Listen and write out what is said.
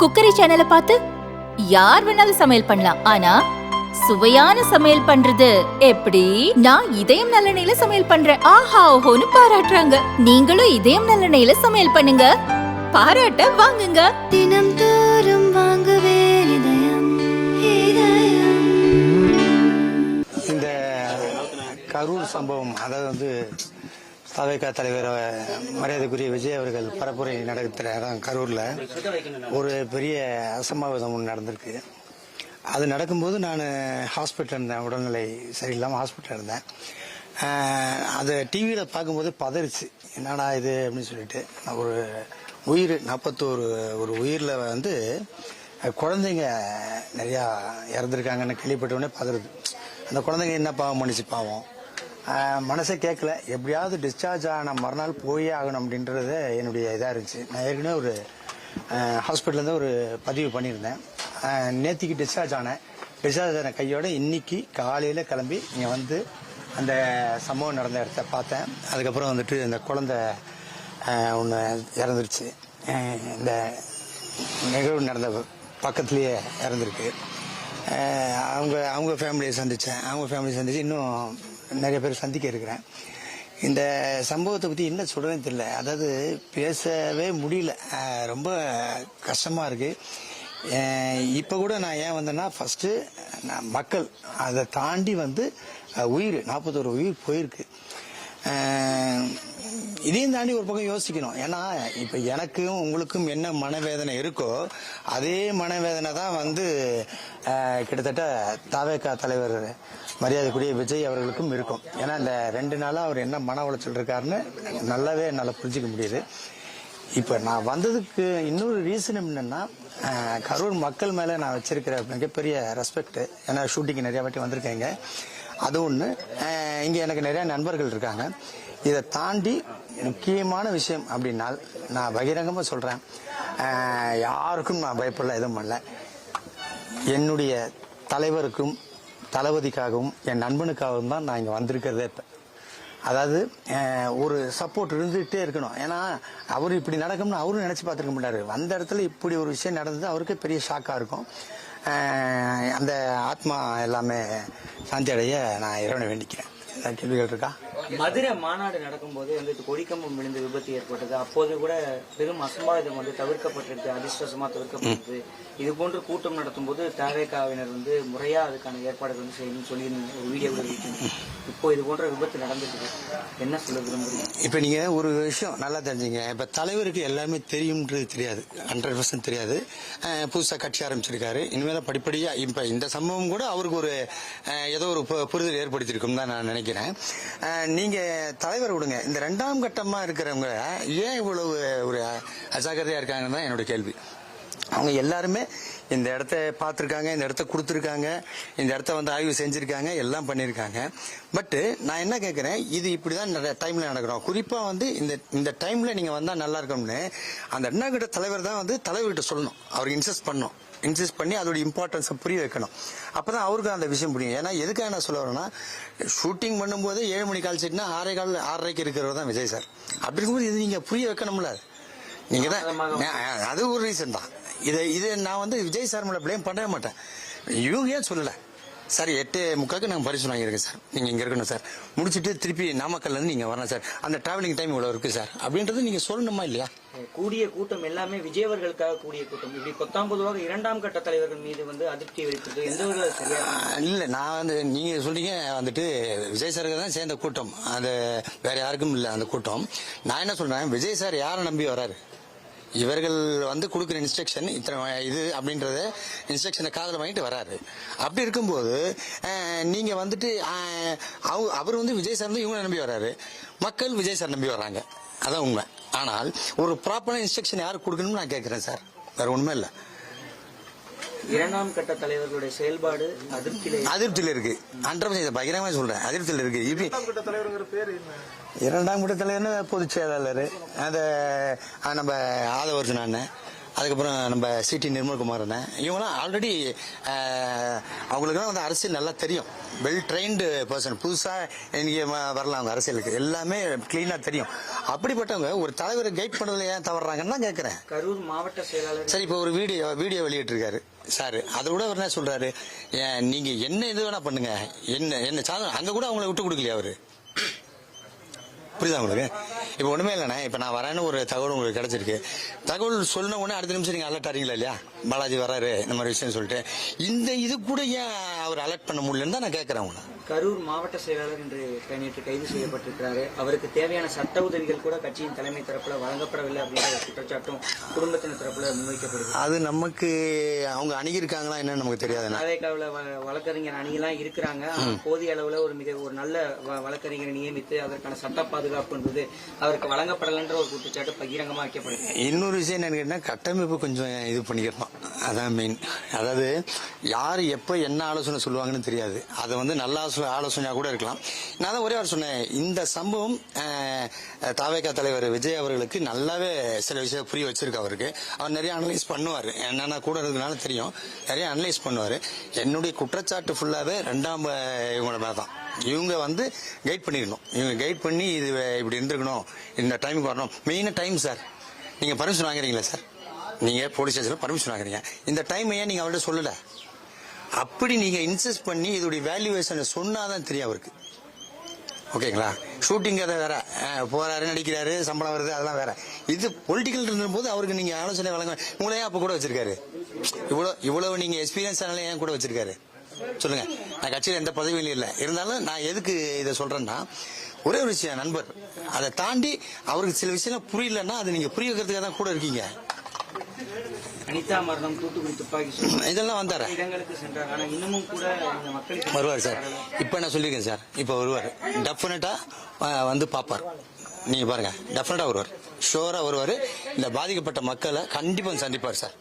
Cookery சேனலை பார்த்து யார் வேணாலும் சமையல் பண்ணலாம். ஆனா சுவையான சமையல் பண்றது எப்படி? நான் இதயம் நல்லெண்ணெயில சமையல் பண்றேன். ஆஹா ஓஹோன்னு பாராட்டுறாங்க. நீங்களும் இதயம் நல்லெண்ணெயில சமையல் பண்ணுங்க, பாராட்ட வாங்குங்க. தினம் தோறும் வாங்குவே இதயம் இதயம். இந்த கரூர் சம்பவம், அதாவது தவைக்கா தலைவர் மரியாதைக்குரிய விஜய் அவர்கள் பரப்புரை நடத்துகிற இடம் கரூரில் ஒரு பெரிய அசம்பாவிதம் ஒன்று நடந்திருக்கு. அது நடக்கும்போது நான் ஹாஸ்பிட்டல் இருந்தேன், உடல்நிலை சரியில்லாமல் ஹாஸ்பிட்டல் இருந்தேன். அதை டிவியில் பார்க்கும்போது பதறிச்சு, என்னடா இது அப்படின்னு சொல்லிட்டு. ஒரு உயிர் 41 உயிரில் வந்து குழந்தைங்க நிறையா இறந்துருக்காங்கன்னு கேள்விப்பட்டவுடனே பதறுது. அந்த குழந்தைங்க என்ன பாவம் பண்ணிச்சு, பாவம் மனசே கேட்கல. எப்படியாவது டிஸ்சார்ஜ் ஆன மறுநாள் போயே ஆகணும் அப்படின்றது என்னுடைய இதாக இருந்துச்சு. நான் ஏற்கனவே ஒரு ஹாஸ்பிட்டல்லேருந்து ஒரு பதிவு பண்ணியிருந்தேன். நேற்றுக்கு டிஸ்சார்ஜ் ஆனேன். டிஸ்சார்ஜ் ஆன கையோட இன்னைக்கு காலையில் கிளம்பி இங்கே வந்து அந்த சம்பவம் நடந்த இடத்த பார்த்தேன். அதுக்கப்புறம் வந்துட்டு இந்த குழந்தை ஒன்று இறந்துருச்சு. இந்த நிகழ்வு நடந்த பக்கத்துலேயே இறந்துருக்கு. அவங்க ஃபேமிலியை சந்தித்தேன். அவங்க ஃபேமிலியை சந்தித்து இன்னும் நிறைய பேர் சந்திக்க இருக்கிறேன். இந்த சம்பவத்தை பற்றி என்ன சொல்கிறேன்னு தெரியல. அதாவது பேசவே முடியல, ரொம்ப கஷ்டமாக இருக்குது. இப்போ கூட நான் ஏன் வந்தேன்னா, ஃபஸ்ட்டு நான் மக்கள் அதை தாண்டி வந்து உயிர் 41 உயிர் போயிருக்கு. இதையும் தாண்டி ஒரு பக்கம் யோசிக்கணும். ஏன்னா இப்போ எனக்கும் உங்களுக்கும் என்ன மனவேதனை இருக்கோ அதே மனவேதனை தான் வந்து கிட்டத்தட்ட தவேகா தலைவர் மரியாதைக்குரிய விஜய் அவர்களுக்கும் இருக்கும். ஏன்னா இந்த 2 நாளாக அவர் என்ன மன உளைச்சல் இருக்காருன்னு நல்லாவே என்னால் புரிஞ்சிக்க முடியுது. இப்போ நான் வந்ததுக்கு இன்னொரு ரீசன் என்னன்னா, கரூர் மக்கள் மேலே நான் வச்சிருக்கிற மிகப்பெரிய ரெஸ்பெக்ட். ஏன்னா ஷூட்டிங்கு நிறையா வாட்டி வந்திருக்கேங்க, அது ஒன்று. இங்கே எனக்கு நிறையா நண்பர்கள் இருக்காங்க. இதை தாண்டி முக்கியமான விஷயம் அப்படின்னா, நான் பகிரங்கமாக சொல்கிறேன், யாருக்கும் நான் பயப்படல, எதுவும் பண்ணல. என்னுடைய தலைவருக்கும் தளபதிக்காகவும் என் நண்பனுக்காகவும் தான் நான் இங்கே வந்திருக்கிறதே. இப்போ அதாவது ஒரு சப்போர்ட் இருந்துகிட்டே இருக்கணும். ஏன்னா அவர் இப்படி நடக்கும்னு அவரும் நினச்சி பார்த்துருக்க மாட்டார். வந்த இடத்துல இப்படி ஒரு விஷயம் நடந்தது அவருக்கே பெரிய ஷாக்காக இருக்கும். அந்த ஆத்மா எல்லாமே சாந்தி அடைய நான் இறைவனை வேண்டிக்கிறேன். கேள்விகள் இருக்கா? மதுரை மாநாடு நடக்கும்போது வந்து கொடிக்கம்பம் விழுந்த விபத்து ஏற்பட்டது. அப்போது கூட பெரும் அசம்பாவிதம் வந்து தவிர்க்கப்பட்டிருக்கு, அதிர்ஷ்டமா தவிர்க்கப்பட்டது. இது போன்று கூட்டம் நடத்தும் போது தவேகாவினர் வந்து முறையா அதுக்கான ஏற்பாடுகள் வந்து செய்யணும்னு சொல்லி ஒரு வீடியோ கூட இருக்கு. இப்போ இது போன்ற விபத்து நடந்துருக்கு, என்ன சொல்ல விரும்புறீங்க? இப்ப நீங்க ஒரு விஷயம் நல்லா தெரிஞ்சுங்க. இப்ப தலைவருக்கு எல்லாமே தெரியும்ன்றது தெரியாது, 100% தெரியாது. புதுசா கட்சி ஆரம்பிச்சிருக்காரு. இனிமேல் படிப்படியா இப்ப இந்த சம்பவம் கூட அவருக்கு ஒரு ஏதோ ஒரு புரிதல் ஏற்படுத்தியிருக்கும் தான் நான் நினைக்கிறேன். நீங்க தலைவர் விடுங்க, இந்த 2ஆம் கட்டமா இருக்கிறவங்க ஏன் இவ்வளவு ஒரு அஜாக்கிரதையா இருக்காங்கன்னு தான் என்னோட கேள்வி. அவங்க எல்லாருமே இந்த இடத்த பார்த்துருக்காங்க, இந்த இடத்த கொடுத்துருக்காங்க, இந்த இடத்த வந்து ஆய்வு செஞ்சிருக்காங்க, எல்லாம் பண்ணியிருக்காங்க. பட்டு நான் என்ன கேட்குறேன், இது இப்படிதான் டைம்ல நடக்கிறோம். குறிப்பா வந்து இந்த டைம்ல நீங்க வந்தா நல்லா இருக்கும்னு அந்த 2ஆம் கட்ட தலைவர் தான் வந்து தலைவர்கிட்ட சொல்லணும், அவருக்கு இன்சிஸ்ட் பண்ணி அதோட இம்பார்ட்டன்ஸை புரிய வைக்கணும். அப்பதான் அவருக்கு அந்த விஷயம் புரியும். ஏன்னா எதுக்காக நான் சொல்ல வரேன்னா, ஷூட்டிங் பண்ணும்போது 7 மணி கால் சீட்னா 6:30 இருக்கிறவர் தான் விஜய் சார். அப்படி இருக்கும்போது இது நீங்க புரிய வைக்கணும்ல. நீங்க தான், அது ஒரு ரீசன் தான். இது நான் வந்து விஜய் சார் மேல பிளேம் பண்ணவே மாட்டேன். இவங்க ஏன் சொல்லல சார், 8:45 நாங்கள் பரிசு வாங்கியிருக்கேன் சார், நீங்க இங்க இருக்கணும் சார், முடிச்சுட்டு திருப்பி நாமக்கல்ல இருந்து நீங்க வரணும் சார், அந்த டிராவலிங் டைம் இவ்வளவு இருக்கு சார் அப்படின்றது நீங்க சொல்லணுமா இல்லையா? கூடிய கூட்டம் எல்லாமே விஜயவர்களுக்காக கூடிய கூட்டம். இப்படி பொதுவாக 2ஆம் கட்ட தலைவர்கள் மீது வந்து அதிருப்தி வைக்கிறது எந்த ஒரு சரியா இல்ல. நான் வந்து நீங்க சொல்றீங்க வந்துட்டு விஜய் சாருக்கு தான் சேர்ந்த கூட்டம், அது வேற யாருக்கும் இல்லை அந்த கூட்டம். நான் என்ன சொல்றேன், விஜய் சார் யாரை நம்பி வராரு? இவர்கள் வந்து கொடுக்குற இன்ஸ்ட்ரக்ஷன் இத்தனை இது அப்படின்றத இன்ஸ்ட்ரக்ஷனை காதல வாங்கிட்டு வராரு. அப்படி இருக்கும்போது நீங்க வந்துட்டு அவர் வந்து விஜய் சார் வந்து இவங்க நம்பி வராரு, மக்கள் விஜய் சார் நம்பி வர்றாங்க, அதான் உண்மை. ஆனால் ஒரு ப்ராப்பரான இன்ஸ்ட்ரக்ஷன் யாருக்கு கொடுக்கணும்னு நான் கேட்கிறேன் சார், வேற ஒண்ணுமே இல்லை. 2ஆம் கட்ட தலைவர்களுடைய செயல்பாடு அதிருப்தியில இருக்கு. 100% பகிரங்கமா சொல்றேன், அதிருப்தியில இருக்கு. 2ஆம் கட்ட தலைவர்னு பொதுச் செயலாளர், அந்த நம்ம ஆதவர்ஜன் அண்ணன், அதுக்கப்புறம் நம்ம சிடி நிர்மல்குமார் அண்ணன் இவங்களாம் ஆல்ரெடி அவங்களுக்குலாம் வந்து அரசியல் நல்லா தெரியும். Well trained person. புதுசாக இன்னைக்கு வரலாம் அவங்க அரசியலுக்கு எல்லாமே கிளீனாக தெரியும். அப்படிப்பட்டவங்க ஒரு தலைவரை கைட் பண்ணுறதுல ஏன் தவறாங்கன்னு தான் கேட்குறேன். கரூர் மாவட்ட செயலாளர் சரி, இப்போ ஒரு வீடியோ வெளியிட்டிருக்காரு சார். அதை கூட அவர் என்ன சொல்றாரு, நீங்க என்ன இது வேணா பண்ணுங்க, என்ன சாதனை அங்க கூட அவங்களை விட்டு கொடுக்கலையா அவரு? புரியுதா உங்களுக்கு? இப்ப ஒண்ணுமே இல்லைண்ணே, இப்ப நான் வரேன்னு ஒரு தகவல் உங்களுக்கு கிடைச்சிருக்கு. தகவல் சொன்ன உடனே அடுத்த நிமிஷம் நீங்க அலர்ட் ஆறீங்களா இல்லையா? பாலாஜி வராரு இந்த மாதிரி விஷயம் சொல்லிட்டு, இந்த இது கூட ஏன் அவர் அலர்ட் பண்ண முடியலன்னு தான் நான் கேட்கறேன் உங்களை. கரூர் மாவட்ட செயலாளர் இன்று நேற்று கைது செய்யப்பட்டிருக்கிறாரு. அவருக்கு தேவையான சட்ட உதவிகள் கூட கட்சியின் தலைமை தரப்புல வழங்கப்படவில்லை அப்படின்ற குற்றச்சாட்டும் குடும்பத்தினர் தரப்புல முன்வைக்கப்படுது. அது நமக்கு அவங்க அணுகிருக்காங்களா என்னன்னு நமக்கு தெரியாது. தாவேகாவுல வழக்கறிஞர் அணியெல்லாம் இருக்கிறாங்க. போதிய அளவுல ஒரு நல்ல வழக்கறிஞரை நியமித்து அதற்கான சட்ட பாதுகாப்பு என்பது அவருக்கு வழங்கப்படலன்ற ஒரு குற்றச்சாட்டு பகிரங்கமா வைக்கப்படுது. இன்னொரு விஷயம் என்னன்னு கேட்டா, கட்டமைப்பு கொஞ்சம் இது பண்ணிக்கிறோம், அதான் மெயின். அதாவது யாரு எப்ப என்ன ஆலோசனை சொல்லுவாங்கன்னு தெரியாது. அதை வந்து நல்ல ஆலோசனையா கூட இருக்கலாம். நான் தான் ஒரே வாரம் சொன்னேன், இந்த சம்பவம் தாவேகா தலைவர் விஜய் அவர்களுக்கு நல்லாவே சில விஷயம் புரிய வச்சிருக்கு. அவருக்கு அவர் நிறைய அனலைஸ் பண்ணுவாரு. என்னன்னா கூட இருக்கிறதுனால தெரியும், நிறைய அனலைஸ் பண்ணுவாரு. என்னுடைய குற்றச்சாட்டு ஃபுல்லாவே ரெண்டாம் இவங்களோட மேல தான். இவங்க வந்து கைட் பண்ணிடணும். இவங்க கைட் பண்ணி இது இப்படி இருந்திருக்கணும், இந்த டைமுக்கு வரணும். மெயினா டைம் சார். நீங்க பர்மிஷன் வாங்குறீங்களா சார்? நீங்க போலீஸ் ஸ்டேஷன்ல பர்மிஷன் வாங்குறீங்க, இந்த டைம் ஏன் நீங்க அவர்கிட்ட சொல்லல? அப்படி நீங்க இன்சிஸ்ட் பண்ணி இதோடைய வேல்யூவேஷனை சொன்னாதான் தெரியும் அவருக்கு. ஓகேங்களா? ஷூட்டிங் அதை வேற, போறாரு நடிக்கிறாரு சம்பளம் வருது அதெல்லாம் வேற. இது பொலிட்டிக்கல் இருந்தபோது அவருக்கு நீங்க ஆலோசனை வழங்க உங்களையே அப்ப கூட வச்சிருக்காரு. இவ்வளவு நீங்க எக்ஸ்பீரியன்ஸ் ஆனாலும் ஏன் கூட வச்சிருக்காரு சொல்லுங்க? நான் கட்சியில் எந்த பதவியிலும் இல்லை. இருந்தாலும் நான் எதுக்கு இதை சொல்றேன்னா, ஒரே ஒரு விஷயம் நண்பர், அதை தாண்டி அவருக்கு சில விஷயம் புரியலன்னா அதை நீங்க புரிய வைக்கிறதுக்காக தான் கூட இருக்கீங்க. அனிதா மரணம், தூத்துக்குடி துப்பாக்கி சூடு இதெல்லாம் வந்தாரு, இடங்களுக்கு சென்றாங்க. ஆனா இன்னமும் கூட இந்த மக்களுக்கு வருவார் சார். இப்ப நான் சொல்லியிருக்கேன் சார், இப்ப வருவார், டெஃபினட்டா வந்து பாப்பார். நீங்க பாருங்க, டெஃபினட்டா வருவார், ஷோரா வருவார். இந்த பாதிக்கப்பட்ட மக்களை கண்டிப்பா சந்திப்பார் சார்.